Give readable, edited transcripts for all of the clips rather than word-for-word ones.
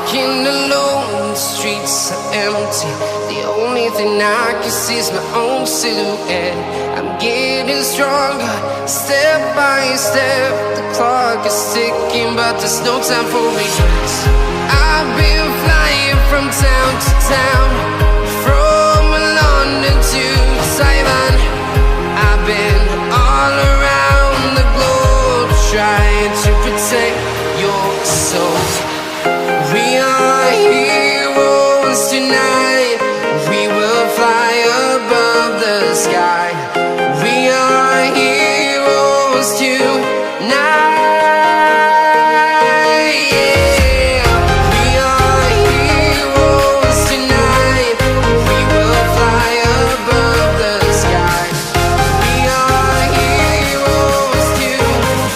Walking alone, the streets are empty. The only thing I can see is my own silhouette. I'm getting stronger, step by step. The clock is ticking, but there's no time for regrets. I've been flying from town to town, from London to Taiwan. I've been all around the globe, trying to protect your soul. We are heroes tonight. We will fly above the sky. We are heroes tonight. Yeah. We are heroes tonight. We will fly above the sky. We are heroes tonight.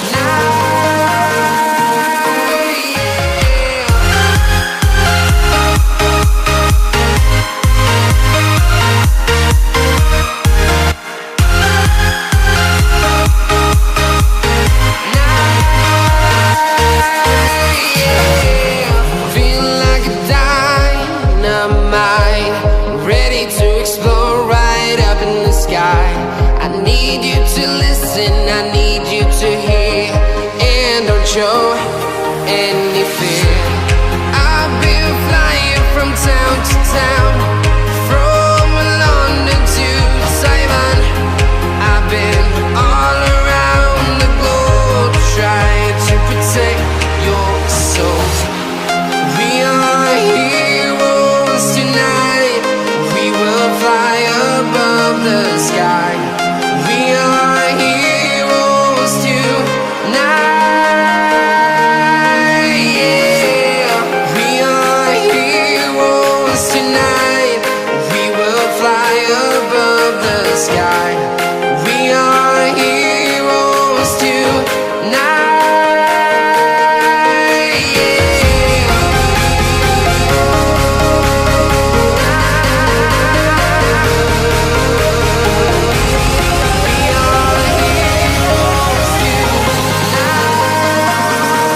Ready to explore right up in the sky. I need you to listen, I need